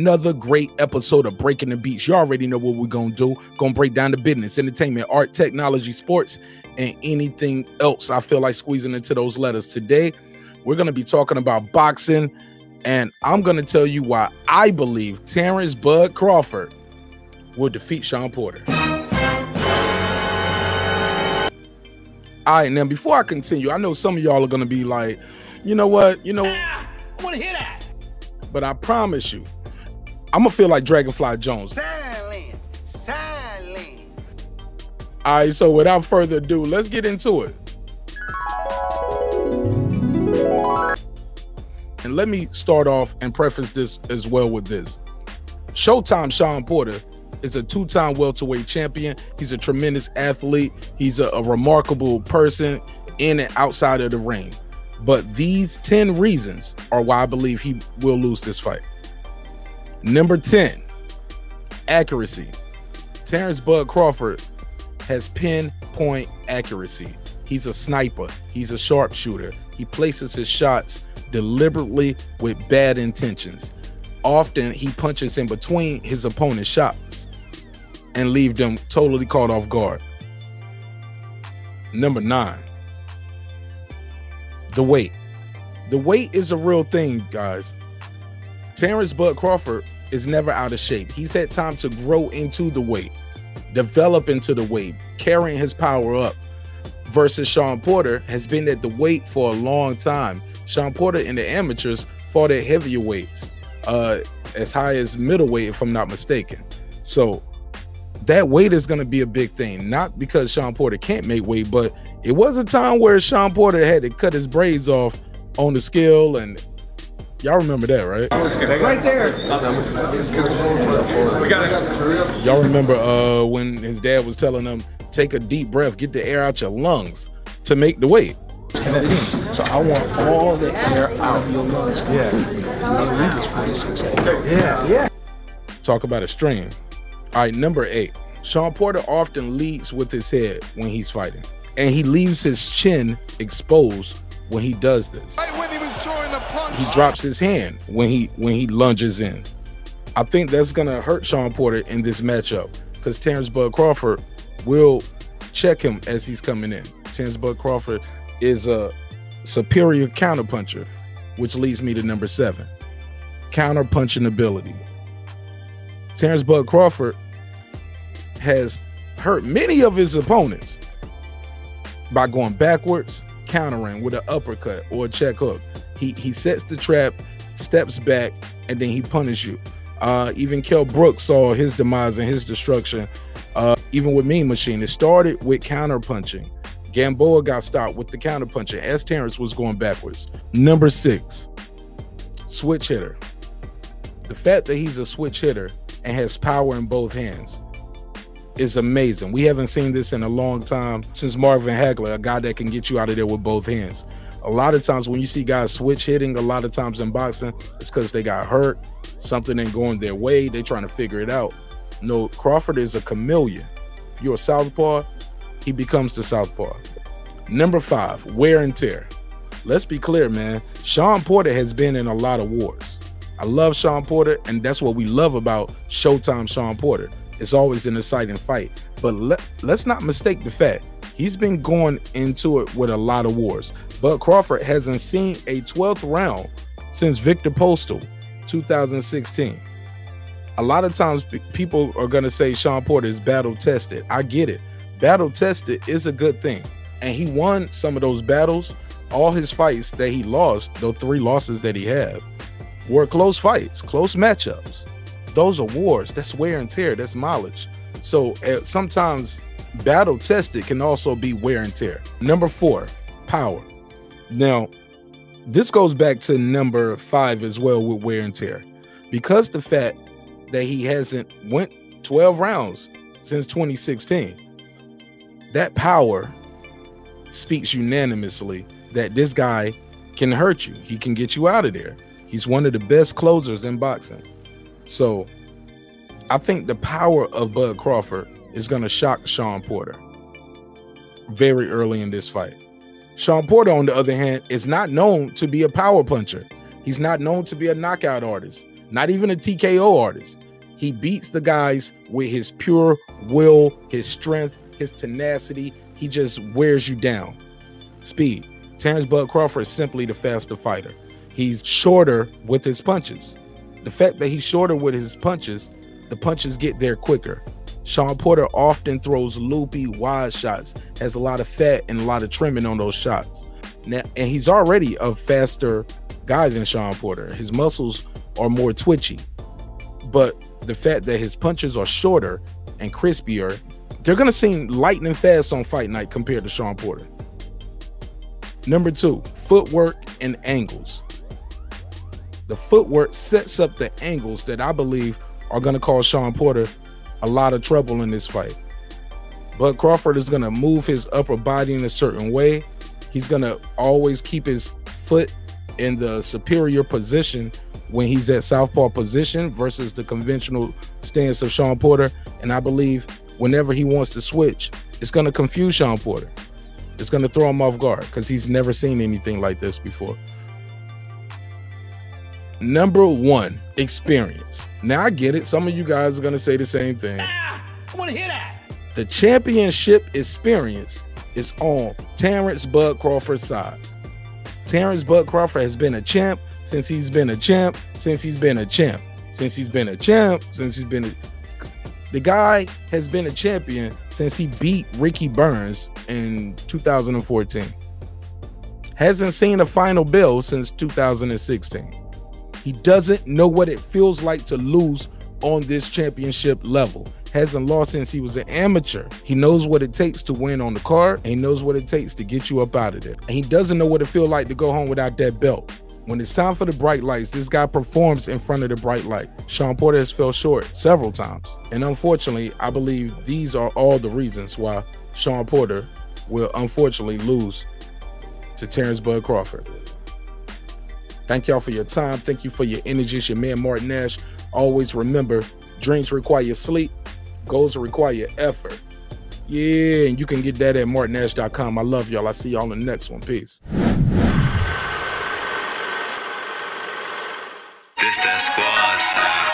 Another great episode of Breaking the Beats. You already know what we're gonna do. Gonna break down the business, entertainment, art, technology, sports, and anything else I feel like squeezing into those letters. Today, we're gonna be talking about boxing, and I'm gonna tell you why I believe Terence "Bud" Crawford will defeat Shawn Porter. All right, now before I continue, I know some of y'all are gonna be like, you know what, I want to hear that. But I promise you, I'm gonna feel like Dragonfly Jones. Silence, silence. All right, so without further ado, let's get into it. And let me start off and preface this as well with this. ShowTime Shawn Porter is a two-time welterweight champion. He's a tremendous athlete. He's a remarkable person in and outside of the ring. But these 10 reasons are why I believe he will lose this fight. Number 10, accuracy. Terence "Bud" Crawford has pinpoint accuracy. He's a sniper. He's a sharpshooter. He places his shots deliberately with bad intentions. Often he punches in between his opponent's shots and leave them totally caught off guard. Number 9, the weight. The weight is a real thing, guys. Terence "Bud" Crawford is never out of shape. He's had time to grow into the weight, develop into the weight, carrying his power up, versus Shawn Porter has been at the weight for a long time. Shawn Porter in the amateurs fought at heavier weights, as high as middleweight, if I'm not mistaken. So that weight is going to be a big thing, not because Shawn Porter can't make weight, but it was a time where Shawn Porter had to cut his braids off on the scale, and y'all remember that, right? Right there. Y'all remember when his dad was telling him, take a deep breath, get the air out your lungs to make the weight. So I want all the air out of your lungs. Yeah. Talk about a strain. All right, number 8. Shawn Porter often leads with his head when he's fighting, and he leaves his chin exposed when he does this. Right when he was throwing the punch. He drops his hand when he lunges in. I think that's gonna hurt Shawn Porter in this matchup because Terence "Bud" Crawford will check him as he's coming in. Terence "Bud" Crawford is a superior counterpuncher, which leads me to number 7, counter punching ability. Terence "Bud" Crawford has hurt many of his opponents by going backwards, countering with an uppercut or a check hook. He sets the trap, steps back, and then he punishes you. Even Kell Brooks saw his demise and his destruction. Even with Mean Machine, it started with counter punching. Gamboa got stopped with the counter punching as Terence was going backwards. Number 6, switch hitter. The fact that he's a switch hitter and has power in both hands is amazing. We haven't seen this in a long time, since Marvin Hagler, a guy that can get you out of there with both hands. A lot of times when you see guys switch hitting, a lot of times in boxing, it's because they got hurt, something ain't going their way, they trying to figure it out. No, Crawford is a chameleon. If you're a southpaw, he becomes the southpaw. Number 5, wear and tear. Let's be clear, man. Shawn Porter has been in a lot of wars. I love Shawn Porter, and that's what we love about ShowTime Shawn Porter. It's always an exciting fight. But let's not mistake the fact he's been going into it with a lot of wars. But Crawford hasn't seen a 12th round since Victor Postal, 2016. A lot of times people are going to say Shawn Porter is battle tested. I get it. Battle tested is a good thing. And he won some of those battles. All his fights that he lost, those 3 losses that he had, were close fights, close matchups. Those are wars. That's wear and tear. That's mileage. So sometimes battle tested can also be wear and tear. Number 4, power. Now, this goes back to number 5 as well with wear and tear, because the fact that he hasn't went 12 rounds since 2016, that power speaks unanimously that this guy can hurt you. He can get you out of there. He's one of the best closers in boxing. So I think the power of Bud Crawford is going to shock Shawn Porter very early in this fight. Shawn Porter, on the other hand, is not known to be a power puncher. He's not known to be a knockout artist. not even a TKO artist. He beats the guys with his pure will, his strength, his tenacity. He just wears you down. Speed. Terence Bud Crawford is simply the faster fighter. He's shorter with his punches. The fact that he's shorter with his punches, the punches get there quicker. Shawn Porter often throws loopy, wide shots, has a lot of fat and a lot of trimming on those shots. Now, and he's already a faster guy than Shawn Porter. His muscles are more twitchy. But the fact that his punches are shorter and crispier, they're going to seem lightning fast on fight night compared to Shawn Porter. Number 2, footwork and angles. The footwork sets up the angles that I believe are going to cause Shawn Porter a lot of trouble in this fight. Bud Crawford is going to move his upper body in a certain way. He's going to always keep his foot in the superior position when he's at southpaw position versus the conventional stance of Shawn Porter. And I believe whenever he wants to switch, it's going to confuse Shawn Porter. It's going to throw him off guard because he's never seen anything like this before. Number 1, experience. Now I get it. Some of you guys are going to say the same thing. I want to hear that. The championship experience is on Terence Bud Crawford's side. Terence Bud Crawford has been a champ since he's been a champ, since he's been a champ, since he's been a champ, since he's been a... The guy has been a champion since he beat Ricky Burns in 2014. Hasn't seen a final bell since 2016. He doesn't know what it feels like to lose on this championship level. Hasn't lost since he was an amateur. He knows what it takes to win on the card, and he knows what it takes to get you up out of there. And he doesn't know what it feels like to go home without that belt. When it's time for the bright lights, this guy performs in front of the bright lights. Shawn Porter has fell short several times. And unfortunately, I believe these are all the reasons why Shawn Porter will unfortunately lose to Terence Bud Crawford. Thank y'all for your time. Thank you for your energy. It's your man, Marq Nash. Always remember, dreams require sleep. Goals require effort. Yeah, and you can get that at marqnash.com. I love y'all. I'll see y'all in the next one. Peace. This that squad side.